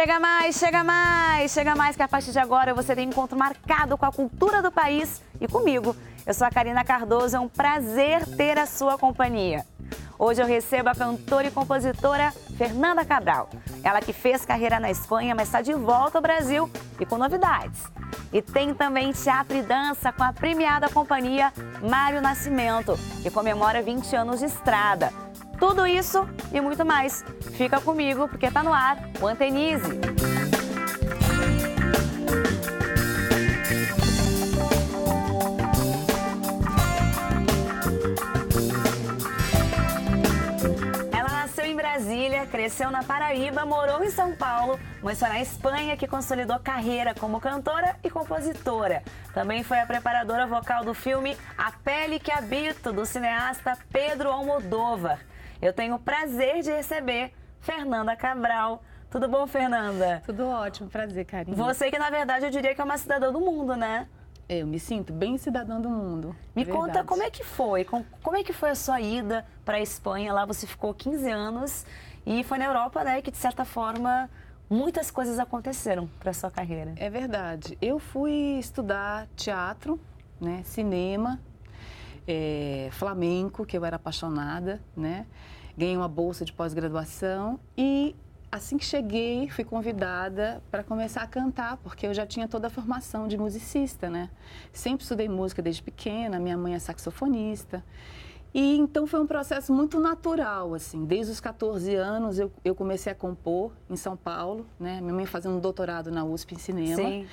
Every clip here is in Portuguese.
Chega mais, chega mais, chega mais, que a partir de agora você tem um encontro marcado com a cultura do país e comigo. Eu sou a Karina Cardoso, é um prazer ter a sua companhia. Hoje eu recebo a cantora e compositora Fernanda Cabral. Ela que fez carreira na Espanha, mas está de volta ao Brasil e com novidades. E tem também teatro e dança com a premiada companhia Mário Nascimento, que comemora 20 anos de estrada. Tudo isso e muito mais. Fica comigo porque está no ar o Antenize. Ela nasceu em Brasília, cresceu na Paraíba, morou em São Paulo, mas foi na Espanha que consolidou carreira como cantora e compositora. Também foi a preparadora vocal do filme A Pele que Habito, do cineasta Pedro Almodóvar. Eu tenho o prazer de receber Fernanda Cabral. Tudo bom, Fernanda? Tudo ótimo, prazer, Karina. Você que, na verdade, eu diria que é uma cidadã do mundo, né? Eu me sinto bem cidadã do mundo. Me conta como é que foi, como é que foi a sua ida para a Espanha? Lá você ficou 15 anos e foi na Europa, né, que de certa forma muitas coisas aconteceram para a sua carreira. É verdade. Eu fui estudar teatro, né, cinema, flamenco, que eu era apaixonada, né? Ganhei uma bolsa de pós-graduação e assim que cheguei, fui convidada para começar a cantar, porque eu já tinha toda a formação de musicista, né? Sempre estudei música desde pequena, minha mãe é saxofonista. E então foi um processo muito natural, assim. Desde os 14 anos eu comecei a compor em São Paulo, né? Minha mãe fazendo um doutorado na USP em cinema. Sim.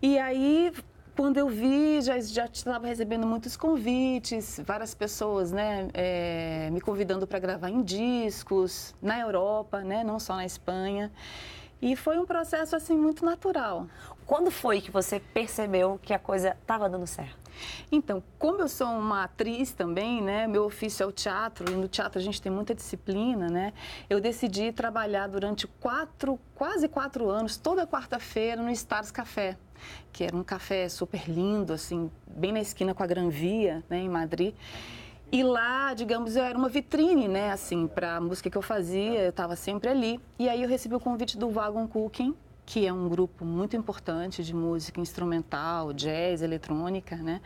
E aí, quando eu vi, já estava recebendo muitos convites, várias pessoas, né, me convidando para gravar em discos, na Europa, né, não só na Espanha. E foi um processo, assim, muito natural. Quando foi que você percebeu que a coisa estava dando certo? Então, como eu sou uma atriz também, né, meu ofício é o teatro, e no teatro a gente tem muita disciplina, né, eu decidi trabalhar durante quase 4 anos, toda quarta-feira, no Stars Café, que era um café super lindo, assim, bem na esquina com a Gran Via, né, em Madrid. E lá, digamos, eu era uma vitrine, né, assim, para a música que eu fazia, eu estava sempre ali. E aí eu recebi o convite do Wagon Cooking, que é um grupo muito importante de música instrumental, jazz, eletrônica, né?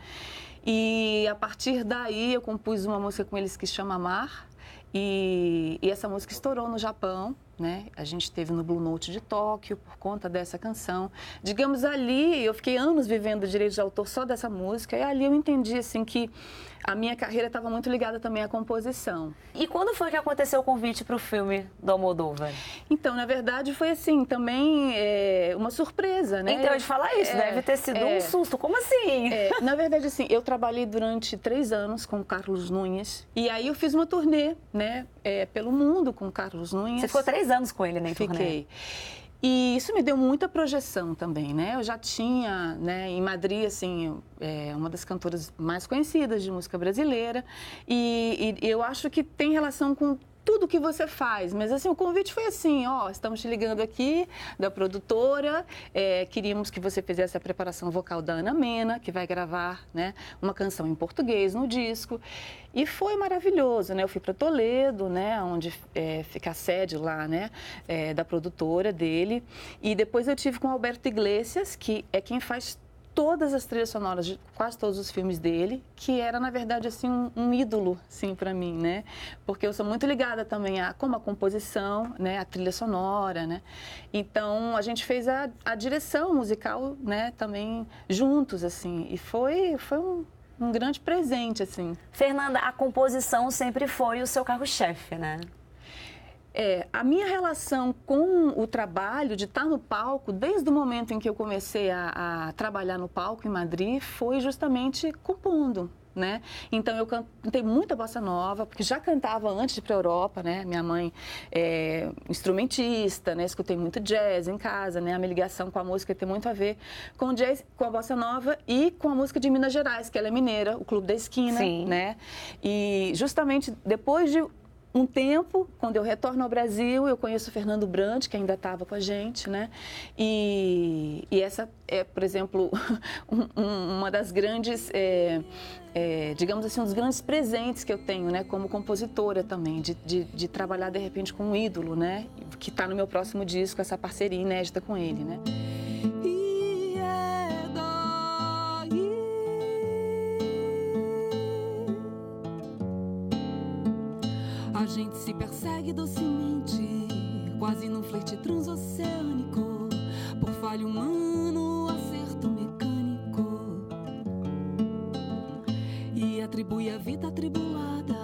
E a partir daí eu compus uma música com eles que se chama Mar, e essa música estourou no Japão, né? A gente esteve no Blue Note de Tóquio por conta dessa canção. Digamos, ali eu fiquei anos vivendo direito de autor só dessa música, e ali eu entendi, assim, que a minha carreira estava muito ligada também à composição. E quando foi que aconteceu o convite para o filme do Almodóvar? Então, na verdade, foi assim, também uma surpresa, né? Então, eu ia te falar isso, deve ter sido um susto. Como assim? Na verdade, assim, eu trabalhei durante 3 anos com o Carlos Nunes, e aí eu fiz uma turnê, né, pelo mundo com o Carlos Nunes. Você ficou 3 anos com ele, né, em turnê? Fiquei. E isso me deu muita projeção também, né? Eu já tinha, né, em Madrid, assim, uma das cantoras mais conhecidas de música brasileira, e eu acho que tem relação com tudo que você faz, mas assim, o convite foi assim, ó, estamos te ligando aqui da produtora, queríamos que você fizesse a preparação vocal da Ana Mena, que vai gravar, né, uma canção em português no disco, e foi maravilhoso, né, eu fui para Toledo, né, onde fica a sede lá, né, da produtora dele, e depois eu tive com o Alberto Iglesias, que é quem faz todas as trilhas sonoras de quase todos os filmes dele, que era, na verdade, assim, um ídolo, assim, para mim, né? Porque eu sou muito ligada também como a composição, né? A trilha sonora, né? Então, a gente fez a direção musical, né? Também juntos, assim, e foi um grande presente, assim. Fernanda, a composição sempre foi o seu carro-chefe, né? A minha relação com o trabalho de estar no palco, desde o momento em que eu comecei a trabalhar no palco em Madrid, foi justamente compondo, né? Então, eu cantei muita bossa nova, porque já cantava antes de ir para a Europa, né? Minha mãe é instrumentista, né? Escutei muito jazz em casa, né? A minha ligação com a música tem muito a ver com o jazz, com a bossa nova e com a música de Minas Gerais, que ela é mineira, o Clube da Esquina, Sim. né? E justamente depois de um tempo, quando eu retorno ao Brasil, eu conheço o Fernando Brant, que ainda estava com a gente, né? E essa é, por exemplo, uma das grandes, digamos assim, um dos grandes presentes que eu tenho, né? Como compositora também, de trabalhar, de repente, com um ídolo, né? Que está no meu próximo disco, essa parceria inédita com ele, né? A gente se persegue docemente, quase num flerte transoceânico, por falha humano, acerto mecânico. E atribui a vida atribulada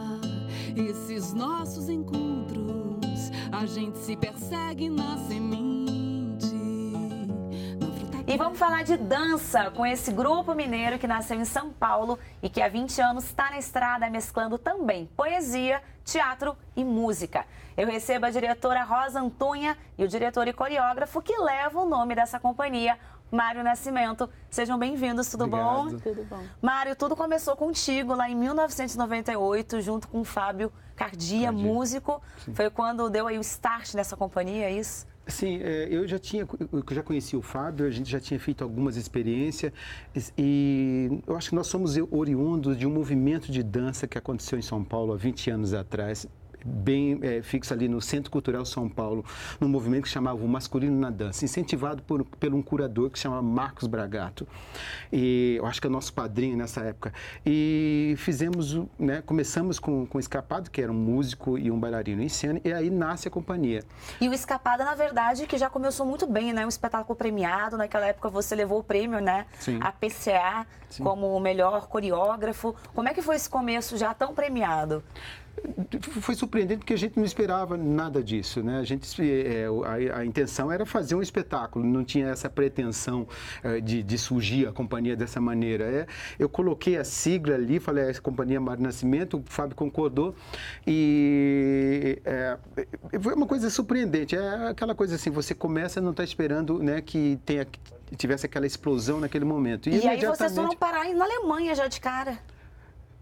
esses nossos encontros. A gente se persegue na semente, na fruta. E vamos falar de dança com esse grupo mineiro que nasceu em São Paulo e que há 20 anos está na estrada mesclando também poesia, teatro e música. Eu recebo a diretora Rosa Antunha e o diretor e coreógrafo que leva o nome dessa companhia, Mário Nascimento. Sejam bem-vindos, tudo bom? Tudo bom. Mário, tudo começou contigo lá em 1998, junto com o Fábio Cardia, músico. Sim. Foi quando deu aí o start nessa companhia, é isso? Sim, eu já conheci o Fábio, a gente já tinha feito algumas experiências e eu acho que nós somos oriundos de um movimento de dança que aconteceu em São Paulo há 20 anos atrás, bem fixo ali no Centro Cultural São Paulo, num movimento que chamava o Masculino na Dança, incentivado por um curador que se chama Marcos Bragato. E eu acho que é o nosso padrinho nessa época. E fizemos, né, começamos com o Escapado, que era um músico e um bailarino em cena, e aí nasce a companhia. E o Escapada, na verdade, que já começou muito bem, né? Um espetáculo premiado, naquela época você levou o prêmio, né? Sim. A PCA, sim, como o melhor coreógrafo. Como é que foi esse começo já tão premiado? Foi surpreendente porque a gente não esperava nada disso, né? A intenção era fazer um espetáculo, não tinha essa pretensão de surgir a companhia dessa maneira. Eu coloquei a sigla ali, falei, a companhia Mário Nascimento, o Fábio concordou e foi uma coisa surpreendente. É aquela coisa assim, você começa e não está esperando, né, que tivesse aquela explosão naquele momento. E aí vocês foram parar na Alemanha já de cara.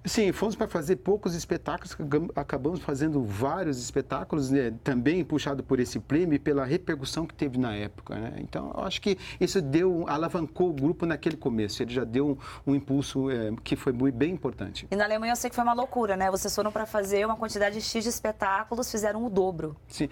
Sim, fomos para fazer poucos espetáculos, acabamos fazendo vários espetáculos, né, também puxado por esse prêmio e pela repercussão que teve na época, né? Então, eu acho que isso alavancou o grupo naquele começo, ele já deu um impulso que foi bem importante. E na Alemanha eu sei que foi uma loucura, né? Vocês foram para fazer uma quantidade X de espetáculos, fizeram o dobro. Sim,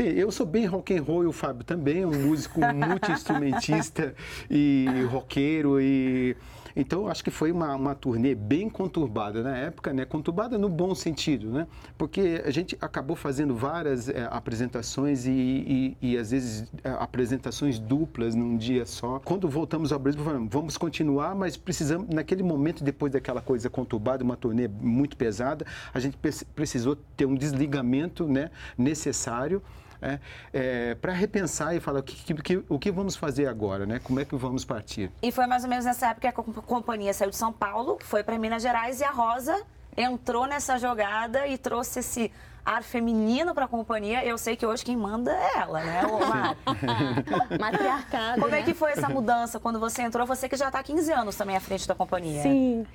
eu sou bem rock and roll e o Fábio também, um músico multi-instrumentista e roqueiro e... Então, acho que foi uma turnê bem conturbada na época, né? Conturbada no bom sentido, né? Porque a gente acabou fazendo várias apresentações e às vezes, apresentações duplas num dia só. Quando voltamos ao Brasil, falamos, vamos continuar, mas precisamos, naquele momento, depois daquela coisa conturbada, uma turnê muito pesada, a gente precisou ter um desligamento, né, necessário, para repensar e falar o que vamos fazer agora, né? Como é que vamos partir? E foi mais ou menos nessa época que a companhia saiu de São Paulo, foi para Minas Gerais e a Rosa entrou nessa jogada e trouxe esse ar feminino para a companhia. Eu sei que hoje quem manda é ela, né? Matriarcado. Como é que foi essa mudança quando você entrou? Você que já está há 15 anos também à frente da companhia. Sim.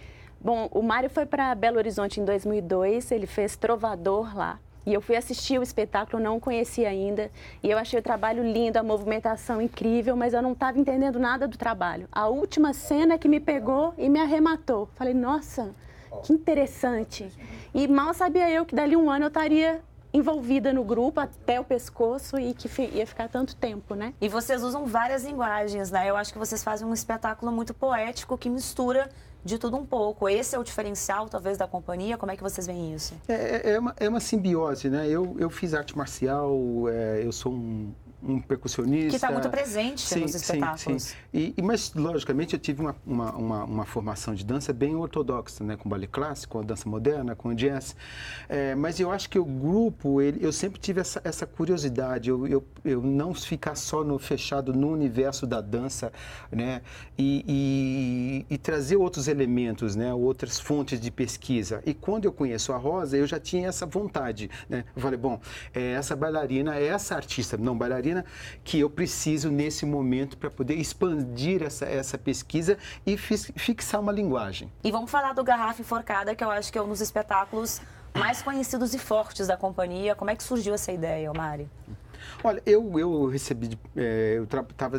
Bom, o Mário foi para Belo Horizonte em 2002, ele fez Trovador lá. E eu fui assistir o espetáculo, não conhecia ainda, e eu achei o trabalho lindo, a movimentação incrível, mas eu não estava entendendo nada do trabalho. A última cena que me pegou e me arrematou. Falei, nossa, que interessante. E mal sabia eu que dali um ano eu estaria envolvida no grupo até o pescoço e que ia ficar tanto tempo, né? E vocês usam várias linguagens, né? Eu acho que vocês fazem um espetáculo muito poético que mistura de tudo um pouco. Esse é o diferencial, talvez, da companhia? Como é que vocês veem isso? É uma simbiose, né? Eu fiz arte marcial, eu sou um percussionista. Que está muito presente nos espetáculos. Sim. Mas, logicamente, eu tive uma formação de dança bem ortodoxa, né? Com ballet clássico, com a dança moderna, com o jazz. Mas eu acho que o grupo, eu sempre tive essa curiosidade, eu não ficar só fechado no universo da dança, né? E trazer outros elementos, né? Outras fontes de pesquisa. E quando eu conheço a Rosa, eu já tinha essa vontade, né? Eu falei, bom, essa bailarina, essa artista, não bailarina, que eu preciso nesse momento para poder expandir essa pesquisa e fixar uma linguagem. E vamos falar do Garrafa Enforcada, que eu acho que é um dos espetáculos mais conhecidos e fortes da companhia. Como é que surgiu essa ideia, Mário? Olha, eu recebi, eu estava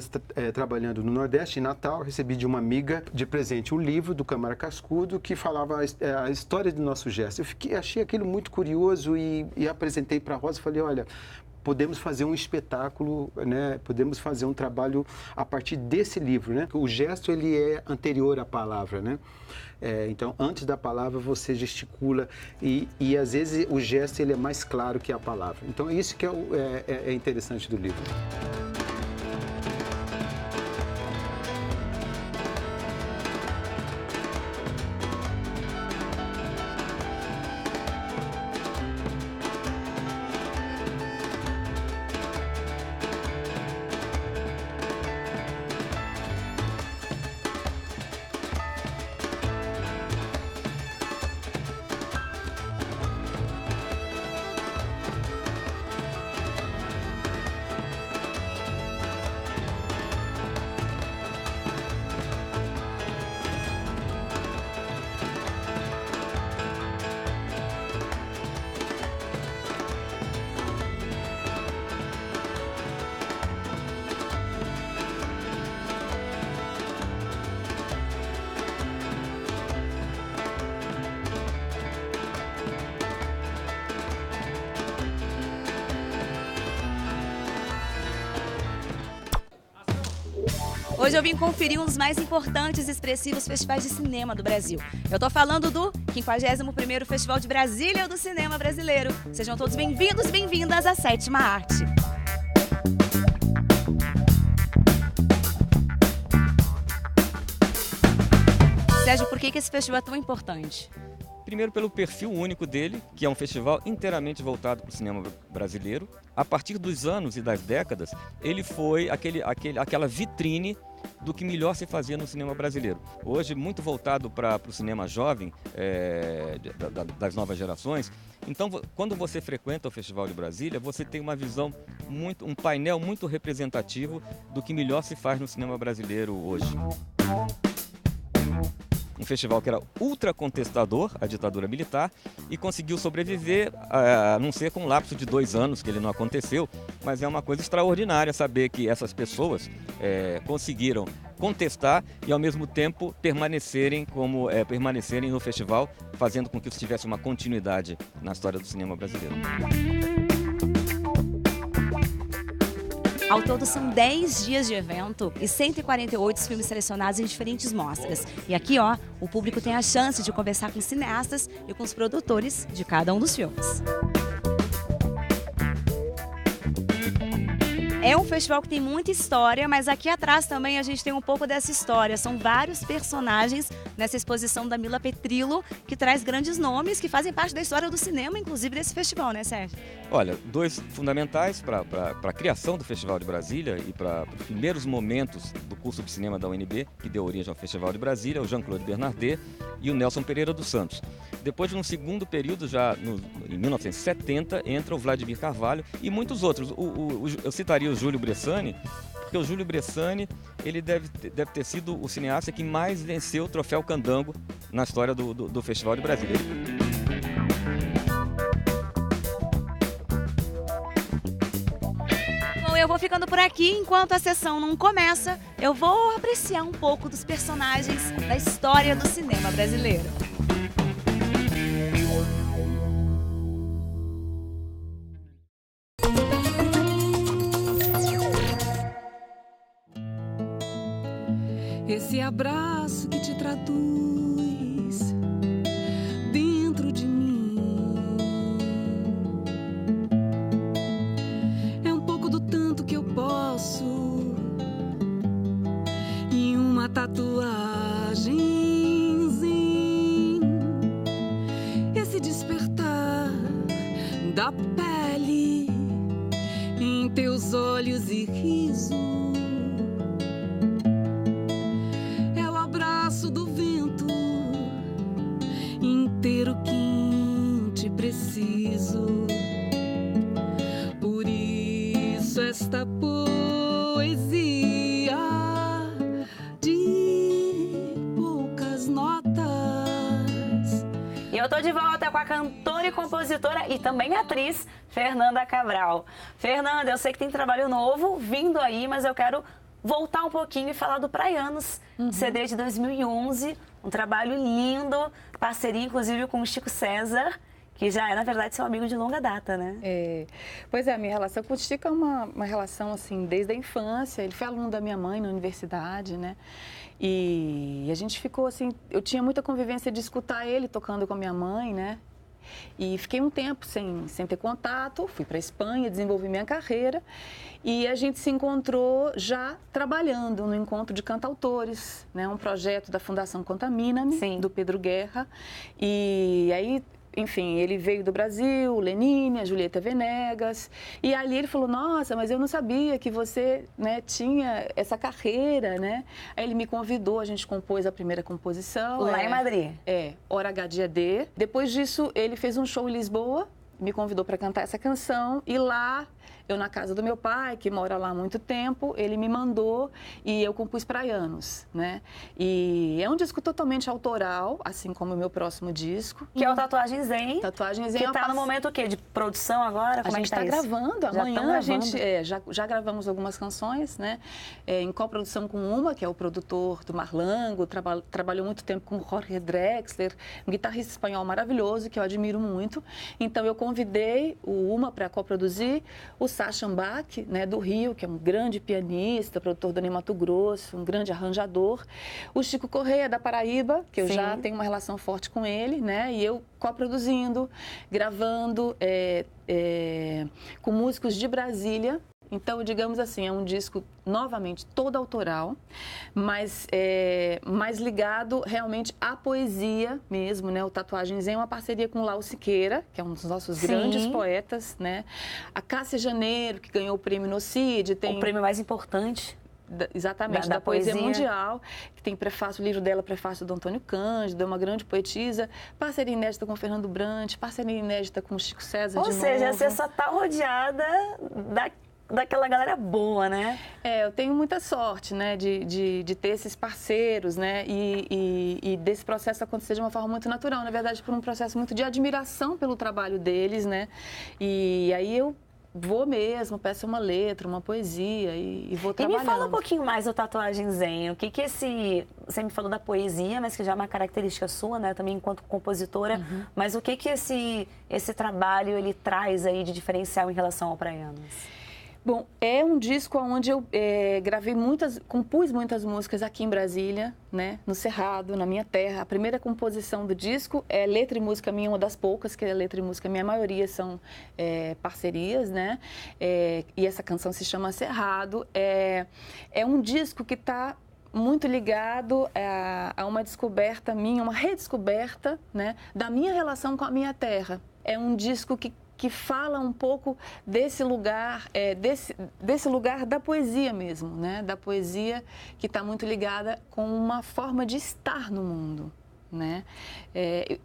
trabalhando no Nordeste, em Natal, recebi de uma amiga de presente um livro do Câmara Cascudo que falava a história do nosso gesto. Achei aquilo muito curioso e apresentei para a Rosa e falei, olha, podemos fazer um espetáculo, né? Podemos fazer um trabalho a partir desse livro, né? O gesto, ele é anterior à palavra, né? Então, antes da palavra, você gesticula e às vezes, o gesto ele é mais claro que a palavra. Então, é isso que é interessante do livro. Hoje eu vim conferir um dos mais importantes e expressivos festivais de cinema do Brasil. Eu tô falando do 51º Festival de Brasília do Cinema Brasileiro. Sejam todos bem-vindos e bem-vindas à 7ª Arte. Sérgio, por que esse festival é tão importante? Primeiro pelo perfil único dele, que é um festival inteiramente voltado para o cinema brasileiro. A partir dos anos e das décadas, ele foi aquela vitrine do que melhor se fazia no cinema brasileiro. Hoje, muito voltado para o cinema jovem, das novas gerações. Então, quando você frequenta o Festival de Brasília, você tem uma visão, um painel muito representativo do que melhor se faz no cinema brasileiro hoje. Um festival que era ultra contestador à ditadura militar e conseguiu sobreviver, a não ser com um lapso de 2 anos que ele não aconteceu, mas é uma coisa extraordinária saber que essas pessoas conseguiram contestar e ao mesmo tempo permanecerem no festival, fazendo com que isso tivesse uma continuidade na história do cinema brasileiro. Ao todo, são 10 dias de evento e 148 filmes selecionados em diferentes mostras. E aqui, ó, o público tem a chance de conversar com os cineastas e com os produtores de cada um dos filmes. É um festival que tem muita história, mas aqui atrás também a gente tem um pouco dessa história. São vários personagens nessa exposição da Mila Petrillo, que traz grandes nomes que fazem parte da história do cinema, inclusive desse festival, né, Sérgio? Olha, 2 fundamentais para a criação do Festival de Brasília e para os primeiros momentos do curso de cinema da UNB, que deu origem ao Festival de Brasília, o Jean-Claude Bernardet e o Nelson Pereira dos Santos. Depois, num segundo período, em 1970, entra o Vladimir Carvalho e muitos outros. Eu citaria o Júlio Bressani, porque o Júlio Bressani ele deve ter sido o cineasta que mais venceu o troféu Candango na história do Festival de Brasília. Bom, eu vou ficando por aqui. Enquanto a sessão não começa, eu vou apreciar um pouco dos personagens da história do cinema brasileiro. Esse abraço que te traduz dentro de mim é um pouco do tanto que eu posso e uma tatuagem. Esse despertar da pele em teus olhos e riso. Do vento inteiro quente preciso. Por isso esta poesia de poucas notas. E eu tô de volta com a cantora e compositora e também atriz Fernanda Cabral. Fernanda, eu sei que tem trabalho novo vindo aí, mas eu quero voltar um pouquinho e falar do Praianos, CD de 2011, um trabalho lindo, parceria inclusive com o Chico César, que já é, na verdade, seu amigo de longa data, né? Pois é, a minha relação com o Chico é uma relação, assim, desde a infância. Ele foi aluno da minha mãe na universidade, né? E a gente ficou, assim, eu tinha muita convivência de escutar ele tocando com a minha mãe, né? E fiquei um tempo sem ter contato, fui para a Espanha, desenvolvi minha carreira e a gente se encontrou já trabalhando no Encontro de Cantautores, né? Um projeto da Fundação Contamina-me, do Pedro Guerra. E aí, enfim, ele veio do Brasil, Lenine, a Julieta Venegas, e ali ele falou, nossa, mas eu não sabia que você, né, tinha essa carreira, né? Aí ele me convidou, a gente compôs a primeira composição. Lá em Madrid. Hora H Dia D. Depois disso, ele fez um show em Lisboa, me convidou para cantar essa canção, e lá, eu na casa do meu pai, que mora lá há muito tempo, ele me mandou e eu compus Praianos, né? E é um disco totalmente autoral, assim como o meu próximo disco. Que é o Tatuagem Zen. Tatuagem Zen. Que tá no momento o quê? De produção agora? Como a gente tá gravando. Amanhã a gente já gravamos algumas canções, né? Em coprodução com Uma, que é o produtor do Marlango, trabalhou muito tempo com Jorge Drexler, um guitarrista espanhol maravilhoso, que eu admiro muito. Então eu convidei o Uma para coproduzir, o Sacha Ambach, né, do Rio, que é um grande pianista, produtor do Ney Mato Grosso, um grande arranjador. O Chico Correia, da Paraíba, que eu já tenho uma relação forte com ele, né? E eu coproduzindo, gravando com músicos de Brasília. Então, digamos assim, é um disco, novamente, todo autoral, mas mais ligado realmente à poesia mesmo, né? O Tatuagem Zen é uma parceria com o Lau Siqueira, que é um dos nossos grandes poetas, né? A Cássia Janeiro, que ganhou o prêmio Nocide. Tem o prêmio mais importante. Exatamente, da poesia mundial, que tem prefácio, o livro dela, prefácio do Antônio Cândido, é uma grande poetisa, parceria inédita com o Fernando Brant, parceria inédita com o Chico César de novo. Ou seja, você só está rodeada daquela galera boa, né? Eu tenho muita sorte, né, de ter esses parceiros, né, e desse processo acontecer de uma forma muito natural, na verdade, por um processo muito de admiração pelo trabalho deles, né, e aí eu vou mesmo, peço uma letra, uma poesia e vou trabalhando. E me fala um pouquinho mais do Tatuagem Zen. O que você me falou da poesia, mas que já é uma característica sua, né? Também enquanto compositora. Mas o que esse trabalho ele traz aí de diferencial em relação ao Praianos? Bom, é um disco onde eu compus muitas músicas aqui em Brasília, né, no Cerrado, na minha terra. A primeira composição do disco é letra e música minha, uma das poucas que é letra e música minha, a maioria são parcerias, né, e essa canção se chama Cerrado. É um disco que está muito ligado a uma descoberta minha, uma redescoberta, né, da minha relação com a minha terra. É um disco que fala um pouco desse lugar, desse lugar da poesia mesmo, né? Da poesia que está muito ligada com uma forma de estar no mundo, né?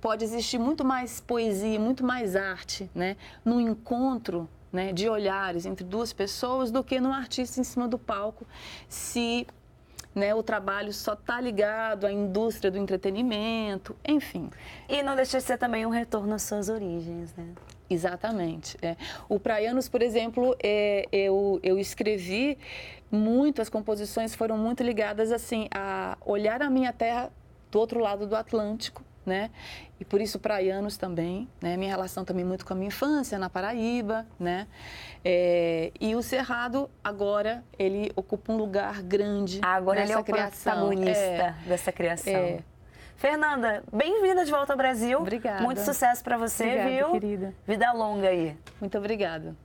Pode existir muito mais poesia, muito mais arte, né? No encontro, né, de olhares entre duas pessoas do que num artista em cima do palco, se, né, o trabalho só está ligado à indústria do entretenimento, enfim. E não deixa de ser também um retorno às suas origens, né? Exatamente. O Praianos, por exemplo, eu escrevi muito, as composições foram muito ligadas assim, a olhar a minha terra do outro lado do Atlântico, né? E por isso Praianos também, né? Minha relação também muito com a minha infância na Paraíba, né? E o Cerrado, agora, ele ocupa um lugar grande agora nessa ele é o criação. Protagonista dessa criação. Fernanda, bem-vinda de volta ao Brasil. Obrigada. Muito sucesso para você, obrigada, viu? Querida. Vida longa aí. Muito obrigada.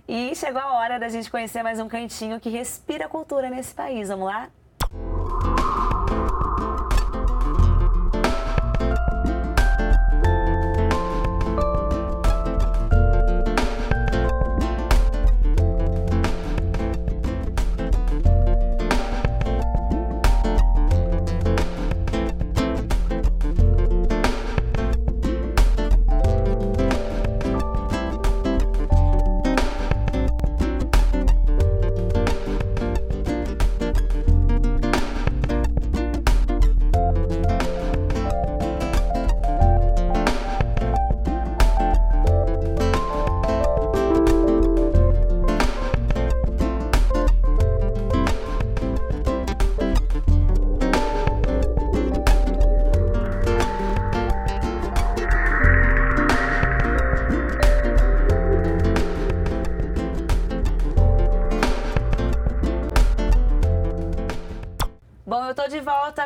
E chegou a hora da gente conhecer mais um cantinho que respira cultura nesse país. Vamos lá?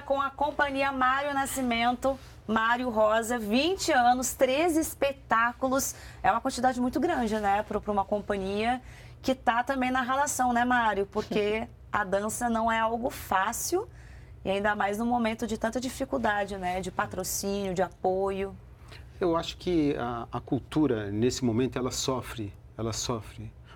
com a companhia Mário Nascimento, Mário Rosa, 20 anos, 13 espetáculos. É uma quantidade muito grande, né, para uma companhia que tá também na relação, né, Mário? Porque a dança não é algo fácil e ainda mais num momento de tanta dificuldade, né, de patrocínio, de apoio. Eu acho que a cultura, nesse momento, ela sofre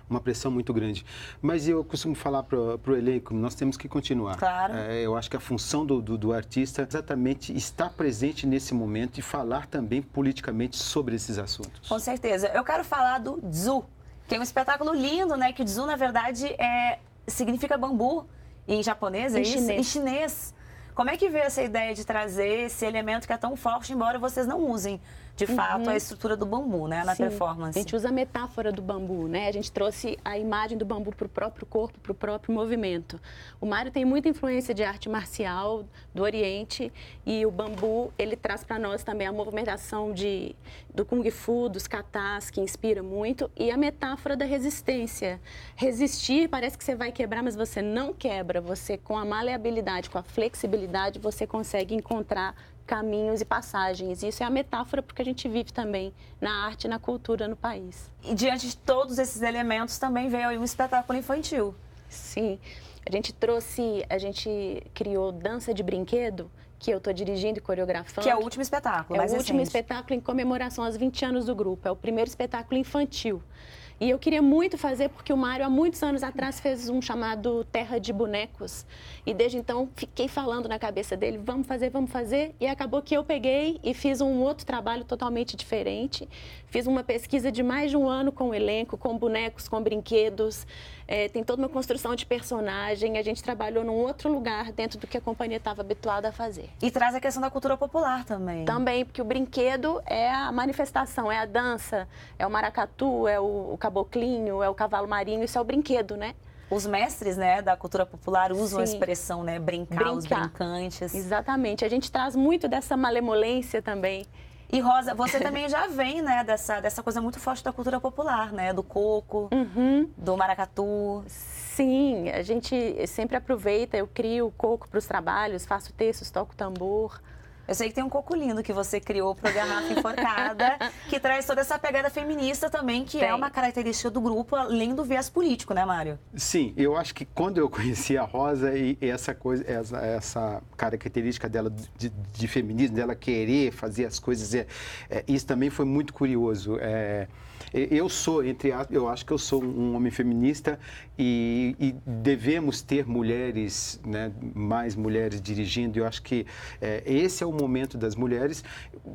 uma pressão muito grande. Mas eu costumo falar para o elenco, nós temos que continuar. Claro. Eu acho que a função do artista é exatamente estar presente nesse momento e falar também politicamente sobre esses assuntos. Com certeza. Eu quero falar do Dzu, que é um espetáculo lindo, né? Que o Dzu, na verdade, significa bambu em japonês, é isso? Chinês. Em chinês. Como é que veio essa ideia de trazer esse elemento que é tão forte, embora vocês não usem, de fato, a estrutura do bambu, né, na Sim, performance? A gente usa a metáfora do bambu, né? A gente trouxe a imagem do bambu para o próprio corpo, para o próprio movimento. O Mário tem muita influência de arte marcial do Oriente e o bambu, ele traz para nós também a movimentação do Kung Fu, dos katas, que inspira muito, e a metáfora da resistência. Resistir, parece que você vai quebrar, mas você não quebra. Você, com a maleabilidade, com a flexibilidade, você consegue encontrar caminhos e passagens. Isso é a metáfora porque a gente vive também na arte e na cultura no país. E diante de todos esses elementos também veio aí um espetáculo infantil. Sim, a gente criou Dança de Brinquedo, que eu estou dirigindo e coreografando. Que é o último espetáculo, É o último espetáculo em comemoração aos 20 anos do grupo. É o primeiro espetáculo infantil. E eu queria muito fazer, porque o Mário, há muitos anos atrás, fez um chamado Terra de Bonecos. E desde então, fiquei falando na cabeça dele, vamos fazer. E acabou que eu peguei e fiz um outro trabalho totalmente diferente. Fiz uma pesquisa de mais de um ano com o elenco, com bonecos, com brinquedos. Tem toda uma construção de personagem. A gente trabalhou num outro lugar dentro do que a companhia estava habituada a fazer. E traz a questão da cultura popular também. Também, porque o brinquedo é a manifestação, é a dança, é o maracatu, é o caboclinho, é o cavalo marinho, isso é o brinquedo, né? Os mestres, né, da cultura popular usam a Sim. expressão, né, brincar, os brincantes. Exatamente, a gente traz muito dessa malemolência também. E Rosa, você também já vem, né, dessa coisa muito forte da cultura popular, né, do coco, do maracatu. Sim, a gente sempre aproveita, eu crio o coco para os trabalhos, faço textos, toco tambor. Eu sei que tem um coco lindo que você criou para o Garrafa Enforcada, que traz toda essa pegada feminista também, que é uma característica do grupo, além do viés político, né, Mário? Sim, eu acho que quando eu conheci a Rosa e essa característica dela de feminismo, dela querer fazer as coisas, isso também foi muito curioso. Eu acho que eu sou um homem feminista e devemos ter mulheres, né, mais mulheres dirigindo. Eu acho que esse é o momento das mulheres.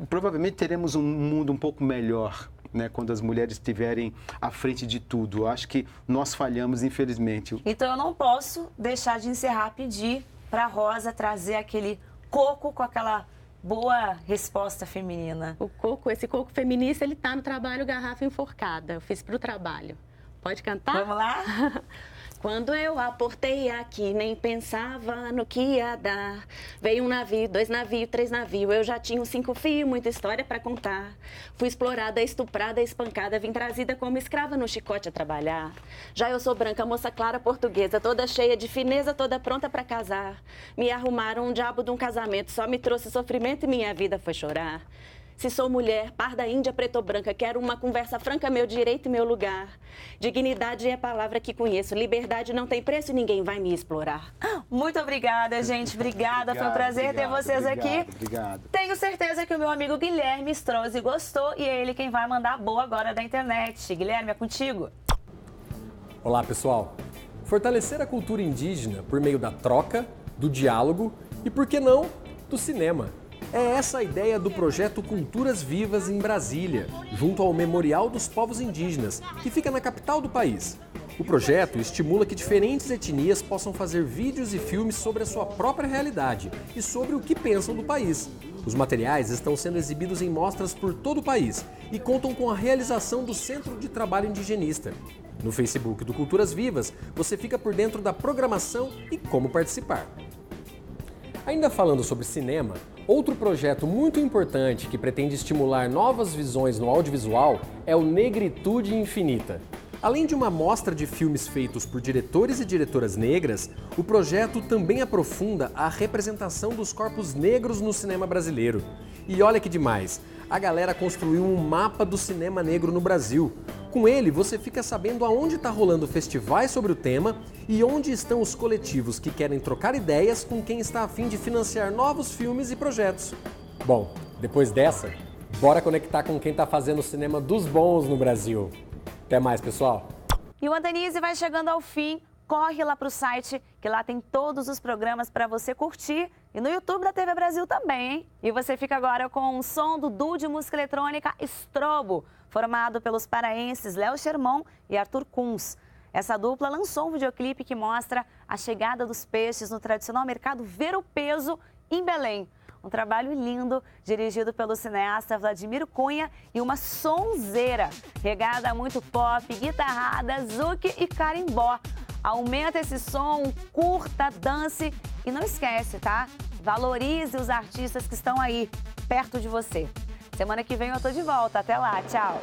Provavelmente teremos um mundo um pouco melhor, né, quando as mulheres estiverem à frente de tudo. Eu acho que nós falhamos, infelizmente. Então eu não posso deixar de encerrar, pedir para a Rosa trazer aquele coco com aquela boa resposta feminina. Esse coco feminista, ele tá no trabalho Garrafa Enforcada. Eu fiz pro trabalho. Pode cantar? Vamos lá? Quando eu aportei aqui, nem pensava no que ia dar. Veio um navio, 2 navios, 3 navios. Eu já tinha uns 5 fios, muita história pra contar. Fui explorada, estuprada, espancada. Vim trazida como escrava no chicote a trabalhar. Já eu sou branca, moça clara, portuguesa. Toda cheia de fineza, toda pronta pra casar. Me arrumaram um diabo de um casamento. Só me trouxe sofrimento e minha vida foi chorar. Se sou mulher, parda, índia, preta ou branca, quero uma conversa franca, meu direito e meu lugar. Dignidade é a palavra que conheço. Liberdade não tem preço e ninguém vai me explorar. Muito obrigada, gente. Obrigada. Foi um prazer ter vocês aqui. Obrigado. Tenho certeza que o meu amigo Guilherme Strozzi gostou e é ele quem vai mandar a boa agora da internet. Guilherme, é contigo. Olá, pessoal. Fortalecer a cultura indígena por meio da troca, do diálogo e, por que não, do cinema. É essa a ideia do projeto Culturas Vivas em Brasília, junto ao Memorial dos Povos Indígenas, que fica na capital do país. O projeto estimula que diferentes etnias possam fazer vídeos e filmes sobre a sua própria realidade e sobre o que pensam do país. Os materiais estão sendo exibidos em mostras por todo o país e contam com a realização do Centro de Trabalho Indigenista. No Facebook do Culturas Vivas, você fica por dentro da programação e como participar. Ainda falando sobre cinema, outro projeto muito importante que pretende estimular novas visões no audiovisual é o Negritude Infinita. Além de uma mostra de filmes feitos por diretores e diretoras negras, o projeto também aprofunda a representação dos corpos negros no cinema brasileiro. E olha que demais, a galera construiu um mapa do cinema negro no Brasil. Com ele, você fica sabendo aonde está rolando festivais sobre o tema e onde estão os coletivos que querem trocar ideias com quem está a fim de financiar novos filmes e projetos. Bom, depois dessa, bora conectar com quem está fazendo o cinema dos bons no Brasil. Até mais, pessoal! E o Andanise vai chegando ao fim. Corre lá para o site, que lá tem todos os programas para você curtir. E no YouTube da TV Brasil também, hein? E você fica agora com o som do duo de música eletrônica Strobo, formado pelos paraenses Léo Sherman e Arthur Kunz. Essa dupla lançou um videoclipe que mostra a chegada dos peixes no tradicional mercado Ver o Peso, em Belém. Um trabalho lindo, dirigido pelo cineasta Vladimir Cunha e uma sonzeira, regada a muito pop, guitarrada, zouk e carimbó. Aumenta esse som, curta, dance e não esquece, tá? Valorize os artistas que estão aí, perto de você. Semana que vem eu tô de volta. Até lá, tchau!